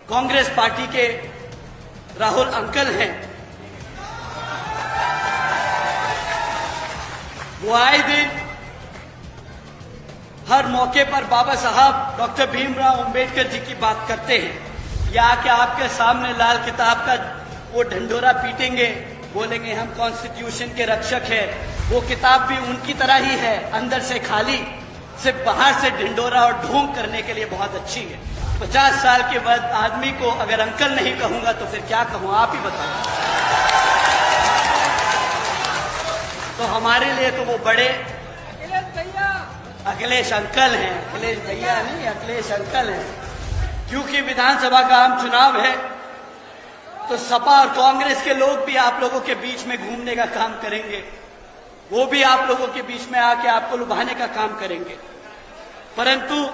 Congress party के Rahul uncle हैं, वो आए दिन हर मौके पर बाबा साहब डॉक्टर भीमराव अंबेडकर जी की बात करते हैं। या कि आपके सामने लाल किताब का वो ढंढोरा पीटेंगे, बोलेंगे हम कॉन्स्टिट्यूशन के रक्षक हैं। वो किताब भी उनकी तरह ही है, अंदर से खाली, सिर्फ बाहर से ढिंडोरा और ढोंग करने के लिए बहुत अच्छी है। 50 साल के बाद आदमी को अगर अंकल नहीं कहूंगा तो फिर क्या कहूं, आप ही बताओ। तो हमारे लिए तो वो बड़े अखिलेश अंकल हैं, अखिलेश भैया नहीं, अखिलेश अंकल हैं। क्योंकि विधानसभा का आम चुनाव है तो सपा और कांग्रेस के लोग भी आप लोगों के बीच में घूमने का काम करेंगे, वो भी आप लोगों के बीच में आके आपको लुभाने का काम करेंगे। परंतु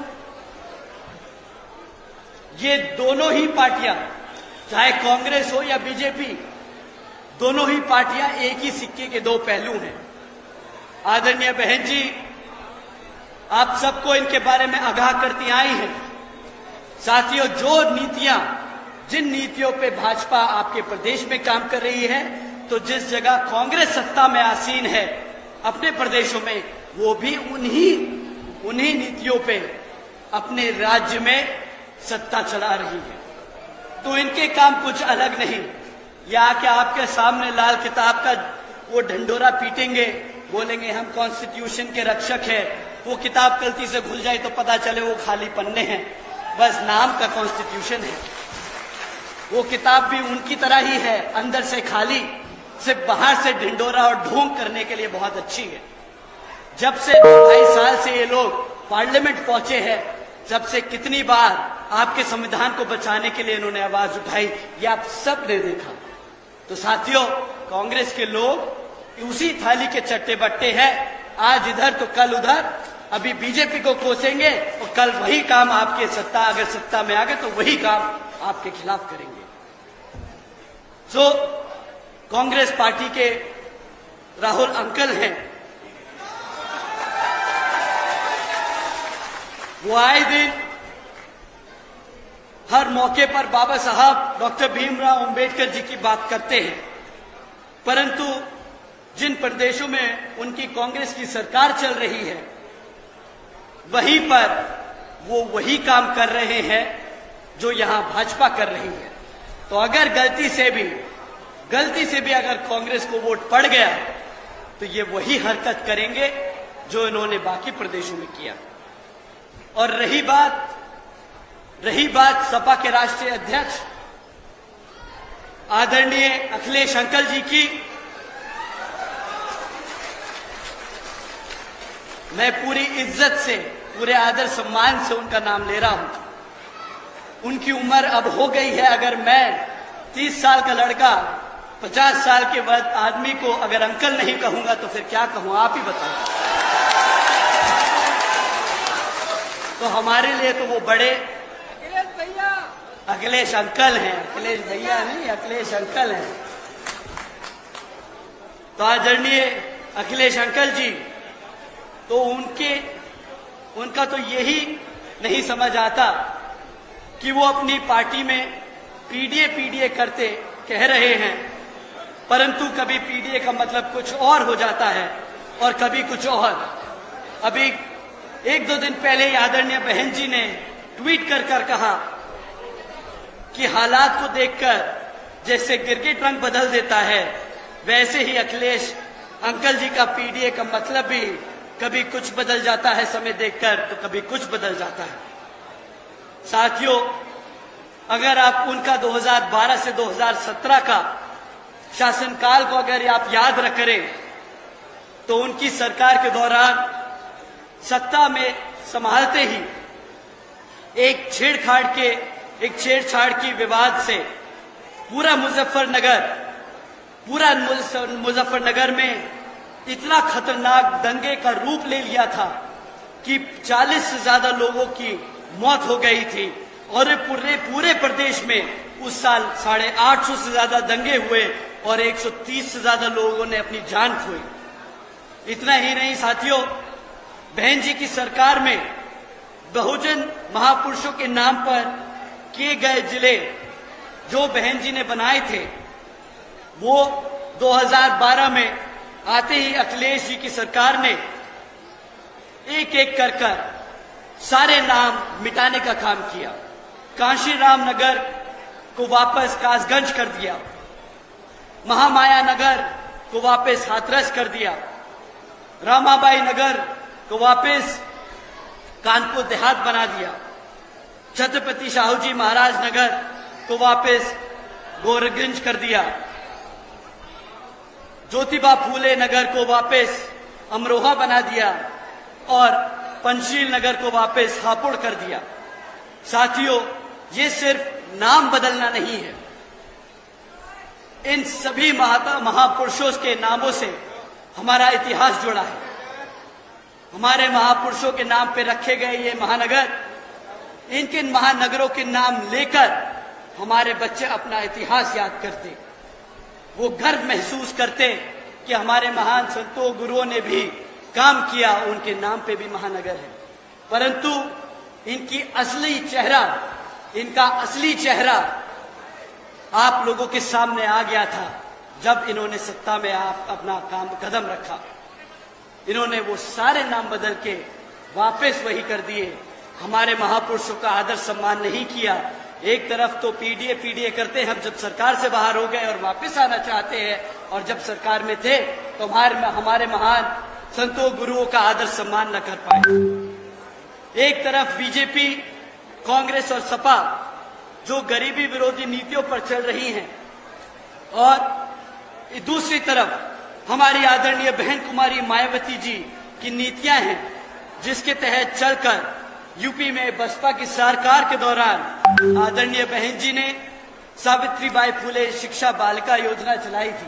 ये दोनों ही पार्टियां, चाहे कांग्रेस हो या बीजेपी, दोनों ही पार्टियां एक ही सिक्के के दो पहलू हैं। आदरणीय बहन जी, आप सबको इनके बारे में आगाह करती आई हैं। साथियों, जो नीतियां, जिन नीतियों पे भाजपा आपके प्रदेश में काम कर रही है, तो जिस जगह कांग्रेस सत्ता में आसीन है अपने प्रदेशों में, वो भी उन्हीं नीतियों पे अपने राज्य में सत्ता चला रही है। तो इनके काम कुछ अलग नहीं। या कि आपके सामने लाल किताब का वो ढंढोरा पीटेंगे, बोलेंगे हम कॉन्स्टिट्यूशन के रक्षक हैं। वो किताब गलती से खुल जाए तो पता चले वो खाली पन्ने हैं, बस नाम का कॉन्स्टिट्यूशन है। वो किताब भी उनकी तरह ही है, अंदर से खाली, सिर्फ बाहर से ढिंडोरा और ढोंग करने के लिए बहुत अच्छी है। जब से 2-2.5 साल से ये लोग पार्लियामेंट पहुंचे हैं, जब से कितनी बार आपके संविधान को बचाने के लिए इन्होंने आवाज उठाई, ये आप सब ने देखा। तो साथियों, कांग्रेस के लोग उसी थाली के चट्टे बट्टे हैं, आज इधर तो कल उधर। अभी बीजेपी को कोसेंगे और कल वही काम आपके अगर सत्ता में आ गए तो वही काम आपके खिलाफ करेंगे। सो कांग्रेस पार्टी के राहुल अंकल हैं, वो आए दिन हर मौके पर बाबा साहब डॉक्टर भीमराव अंबेडकर जी की बात करते हैं। परंतु जिन प्रदेशों में उनकी कांग्रेस की सरकार चल रही है, वहीं पर वो वही काम कर रहे हैं जो यहां भाजपा कर रही है। तो अगर गलती से भी अगर कांग्रेस को वोट पड़ गया तो ये वही हरकत करेंगे जो इन्होंने बाकी प्रदेशों में किया। और रही बात सपा के राष्ट्रीय अध्यक्ष आदरणीय अखिलेश अंकल जी की, मैं पूरी इज्जत से, पूरे आदर सम्मान से उनका नाम ले रहा हूं। उनकी उम्र अब हो गई है। अगर मैं 30 साल का लड़का 50 साल के बाद आदमी को अगर अंकल नहीं कहूंगा तो फिर क्या कहूं, आप ही बताओ। तो हमारे लिए तो वो बड़े अखिलेश अंकल हैं, अखिलेश भैया नहीं, अखिलेश अंकल हैं। तो आदरणीय अखिलेश अंकल जी, तो उनका तो यही नहीं समझ आता कि वो अपनी पार्टी में पीडीए करते कह रहे हैं, परंतु कभी पीडीए का मतलब कुछ और हो जाता है और कभी कुछ और। अभी 1-2 दिन पहले आदरणीय बहन जी ने ट्वीट कर कहा कि हालात को देखकर जैसे गिरगिट रंग बदल देता है, वैसे ही अखिलेश अंकल जी का पीडीए का मतलब भी कभी कुछ बदल जाता है, समय देखकर तो कभी कुछ बदल जाता है। साथियों, अगर आप उनका 2012 से 2017 का शासनकाल को अगर आप याद करें तो उनकी सरकार के दौरान सत्ता में संभालते ही एक छेड़छाड़ की विवाद से पूरा मुजफ्फरनगर में इतना खतरनाक दंगे का रूप ले लिया था कि 40 से ज्यादा लोगों की मौत हो गई थी। और पूरे प्रदेश में उस साल 850 से ज्यादा दंगे हुए और 130 से ज्यादा लोगों ने अपनी जान खोई। इतना ही नहीं साथियों, बहन जी की सरकार में बहुजन महापुरुषों के नाम पर किए गए जिले जो बहन जी ने बनाए थे, वो 2012 में आते ही अखिलेश जी की सरकार ने एक एक कर सारे नाम मिटाने का काम किया। कांशीराम नगर को वापस कासगंज कर दिया, महामाया नगर को वापस हाथरस कर दिया, रामाबाई नगर को वापस कानपुर देहात बना दिया, छत्रपति शाहू जी महाराज नगर को वापस गोरखगंज कर दिया, ज्योतिबा फूले नगर को वापस अमरोहा बना दिया और पंचशील नगर को वापस हापुड़ कर दिया। साथियों, ये सिर्फ नाम बदलना नहीं है, इन सभी महापुरुषों के नामों से हमारा इतिहास जुड़ा है। हमारे महापुरुषों के नाम पे रखे गए ये महानगर, इनके महानगरों के नाम लेकर हमारे बच्चे अपना इतिहास याद करते, वो गर्व महसूस करते कि हमारे महान संतों गुरुओं ने भी काम किया, उनके नाम पे भी महानगर है। परंतु इनका असली चेहरा आप लोगों के सामने आ गया था जब इन्होंने सत्ता में अपना कदम रखा। इन्होंने वो सारे नाम बदल के वापस वही कर दिए, हमारे महापुरुषों का आदर सम्मान नहीं किया। एक तरफ तो पीडीए करते हैं, हम जब सरकार से बाहर हो गए और वापस आना चाहते हैं, और जब सरकार में थे तो हमारे महान संतों गुरुओं का आदर सम्मान न कर पाए। एक तरफ बीजेपी, कांग्रेस और सपा जो गरीबी विरोधी नीतियों पर चल रही हैं, और दूसरी तरफ हमारी आदरणीय बहन कुमारी मायावती जी की नीतियां हैं, जिसके तहत चलकर यूपी में बसपा की सरकार के दौरान आदरणीय बहन जी ने सावित्रीबाई फुले शिक्षा बालिका योजना चलाई थी।